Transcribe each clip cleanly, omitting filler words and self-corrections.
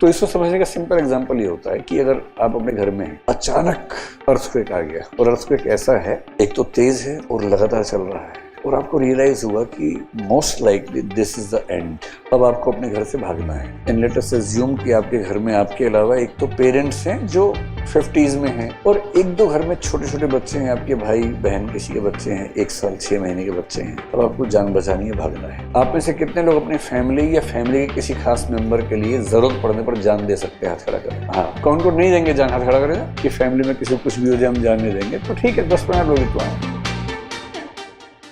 तो इसको समझने का सिंपल एग्जांपल ये होता है कि अगर आप अपने घर में हैं, अचानक अर्थक्वेक आ गया और अर्थक्वेक ऐसा है, एक तो तेज है और लगातार चल रहा है और आपको रियलाइज हुआ कि most likely this is the and. अब आपको अपने घर से भागना है एंड लेट अस अज्यूम कि आपके घर में आपके अलावा एक तो पेरेंट्स हैं जो 50s में हैं और एक दो घर में छोटे छोटे बच्चे हैं, आपके भाई बहन किसी के बच्चे हैं, 1 साल 6 महीने के बच्चे हैं। अब आपको जान बचानी है, भागना है। आप में से कितने लोग अपनी फैमिली या फैमिली के किसी खास मेंबर के लिए जरूरत पड़ने पर जान दे सकते हैं? हाथ खड़ा करें। हाँ, कौन को नहीं देंगे जान? हाथ खड़ा करेगा कि फैमिली में किसी को कुछ भी हो जाए हम जान नहीं देंगे। तो ठीक है, 10-15 लोग तो आए,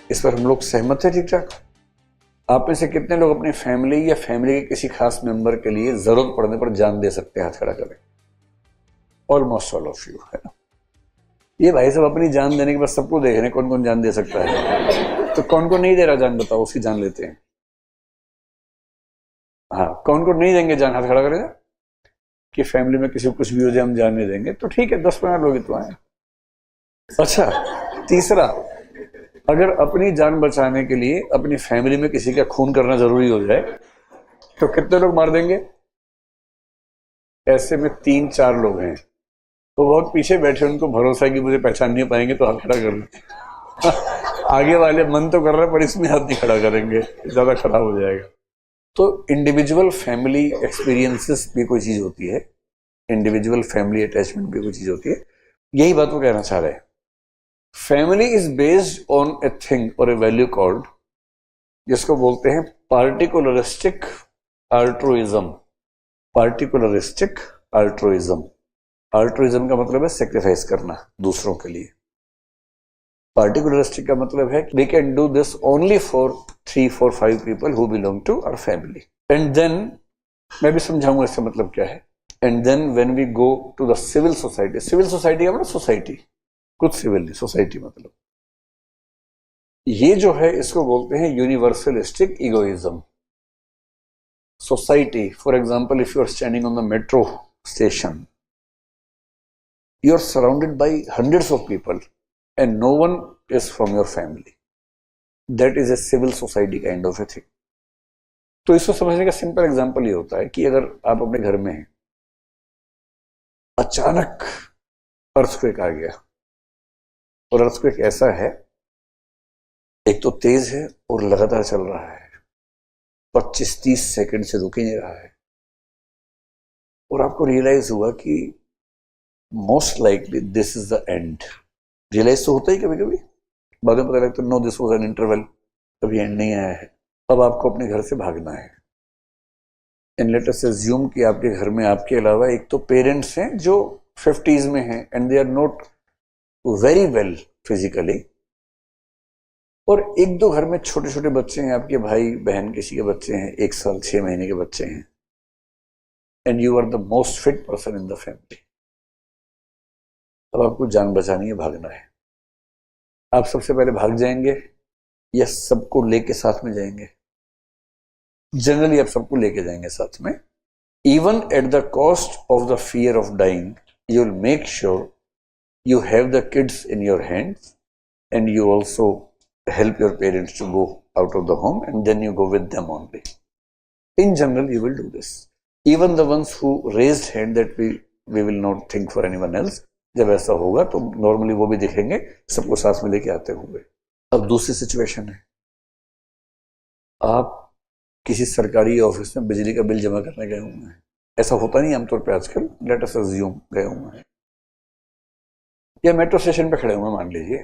इस पर हम लोग सहमत है? ठीक ठाक। आप में से कितने लोग अपनी फैमिली या फैमिली के किसी खास मेंबर के लिए जरूरत पड़ने पर जान दे सकते हैं? हाथ खड़ा करें। ऑलमोस्ट ऑल ऑफ यू, है ना? ये भाई साहब अपनी जान देने के बाद सबको देख रहे हैं कौन कौन जान दे सकता है। तो कौन को नहीं दे रहा जान, बताओ, उसकी जान लेते हैं। हाँ, कौन को नहीं देंगे जान? हाथ खड़ा करेगा कि फैमिली में किसी को कुछ भी हो जाए हम जान नहीं देंगे। तो ठीक है, 10-15 लोग तो आए। अच्छा, तीसरा, अगर अपनी जान बचाने के लिए अपनी फैमिली में किसी का खून करना जरूरी हो जाए तो कितने लोग मार देंगे? ऐसे में 3-4 लोग हैं। तो बहुत पीछे बैठे, उनको भरोसा है कि मुझे पहचान नहीं पाएंगे तो हाथ खड़ा कर लें। आगे वाले मन तो कर रहे हैं पर इसमें हाथ नहीं खड़ा करेंगे, ज्यादा खराब हो जाएगा। तो इंडिविजुअल फैमिली एक्सपीरियंसेस भी कोई चीज होती है, इंडिविजुअल फैमिली अटैचमेंट भी कोई चीज होती है। यही बात वो कहना चाह रहे हैं। Family is based on a thing और ए वैल्यू कॉल्ड, जिसको बोलते हैं पार्टिकुलरिस्टिक अल्ट्रुइज्म। पार्टिकुलरिस्टिक अल्ट्रुइज्म। अल्ट्रुइज्म का मतलब है सेक्रीफाइस करना दूसरों के लिए। पार्टिकुलरिस्टिक का मतलब है we can do this only for 3, 4, 5 people who belong to our family. And then, मैं भी समझाऊंगा इसका मतलब क्या है। And then when we go to the civil society, civil society का मतलब सोसाइटी, कुछ सिविल नहीं, सोसाइटी मतलब ये जो है इसको बोलते हैं universalistic egoism. Society, for example, if you are standing on the metro station, you are surrounded by hundreds of people and no one is from your family. That is a civil society kind of a thing. तो इसको समझने का simple example ये होता है कि अगर आप अपने घर में हैं, अचानक अर्थक्वेक आ गया और अर्थक्वेक ऐसा है, एक तो तेज है और लगातार चल रहा है, 25-30 सेकंड से रुक ही नहीं रहा है और आपको रियलाइज हुआ कि most likely this is the end. Realise तो होता ही कभी कभी, बाद में पता लगता है no this was an interval, कभी एंड नहीं आया है। अब आपको अपने घर से भागना है एंड लेट अस अज्यूम कि आपके घर में आपके अलावा एक तो पेरेंट्स हैं जो 50s में हैं and they are not very well physically, और एक दो घर में छोटे छोटे बच्चे हैं, आपके भाई बहन किसी के बच्चे हैं, 1 साल 6 महीने के बच्चे हैं, and you are the most fit person in the family. अब आपको जान बचानी है, भागना है। आप सबसे पहले भाग जाएंगे या सबको लेके साथ में जाएंगे? जनरली आप सबको लेके जाएंगे साथ में। Even at the cost of the fear of dying, you will make sure you have the kids in your hands and you also help your parents to go out of the home and then you go with them only. In general, you will do this. Even the ones who raised hand that we will not think for anyone else, जब ऐसा होगा तो normally वो भी दिखेंगे, सबको साथ में लेके आते होंगे। अब दूसरी सिचुएशन है, आप किसी सरकारी ऑफिस में बिजली का बिल जमा करने गए हुए हैं। ऐसा होता नहीं आमतौर पर आजकल, लेट अस अज्यूम गए हुए हैं, या मेट्रो स्टेशन पे खड़े हुए मान लीजिए।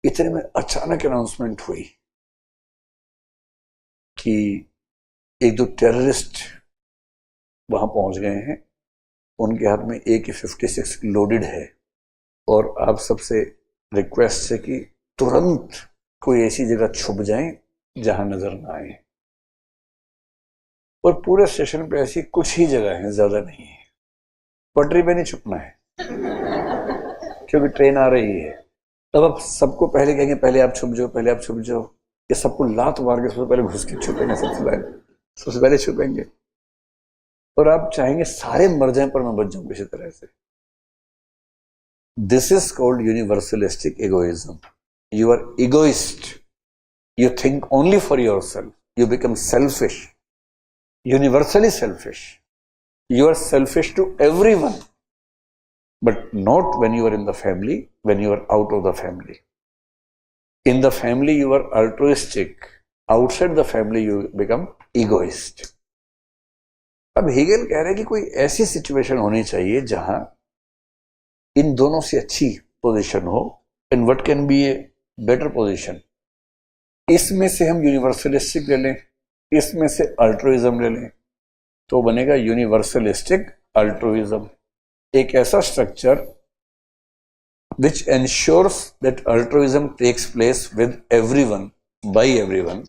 इतने में अचानक अनाउंसमेंट हुई कि एक दो टेररिस्ट वहां पहुंच गए हैं, उनके हाथ में AK-56 लोडेड है और आप सबसे रिक्वेस्ट है कि तुरंत कोई ऐसी जगह छुप जाएं जहां नजर ना आए। और पूरे स्टेशन पे ऐसी कुछ ही जगह है, ज्यादा नहीं है। पटरी पे नहीं छुपना है क्योंकि ट्रेन आ रही है। तब आप सबको पहले कहेंगे पहले आप छुप जाओ, पहले आप छुप जाओ, ये सबको लात मार के सबसे पहले घुस के छुपेंगे, सबसे पहले छुपेंगे। और आप चाहेंगे सारे मर जाएं पर मैं बच जाऊं किसी तरह से। This is called universalistic egoism. You are egoist, you think only for yourself, you become selfish, universally selfish. You are selfish to everyone, but not when you are in the family, when you are out of the family. In the family, you are altruistic. Outside the family, you become egoist. अब Hegel कह रहे हैं कि कोई ऐसी situation होनी चाहिए जहां इन दोनों से अच्छी पोजीशन हो. And what can be a better position? इसमें से हम यूनिवर्सलिस्टिक ले लें, इसमें से अल्ट्रुइज्म ले लें, तो बनेगा यूनिवर्सलिस्टिक अल्ट्रुइज्म. एक ऐसा structure which ensures that altruism takes place with everyone, by everyone.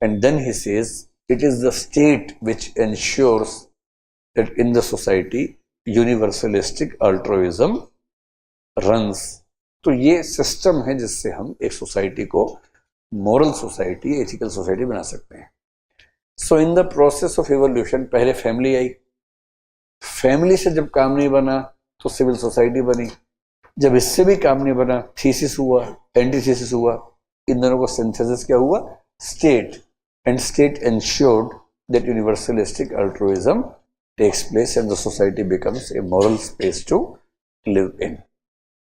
And then he says, it is the state which ensures that in the society, universalistic altruism runs. तो ये सिस्टम है जिससे हम एक सोसाइटी को moral society, ethical society बना सकते हैं. So in the process of evolution पहले फैमिली आई, फैमिली से जब काम नहीं बना तो सिविल सोसाइटी बनी, जब इससे भी काम नहीं बना थीसिस हुआ, एंटीथीसिस हुआ, इन दोनों को सिंथेसिस क्या हुआ? State. And state ensured that universalistic altruism takes place and the society becomes a moral space to live in.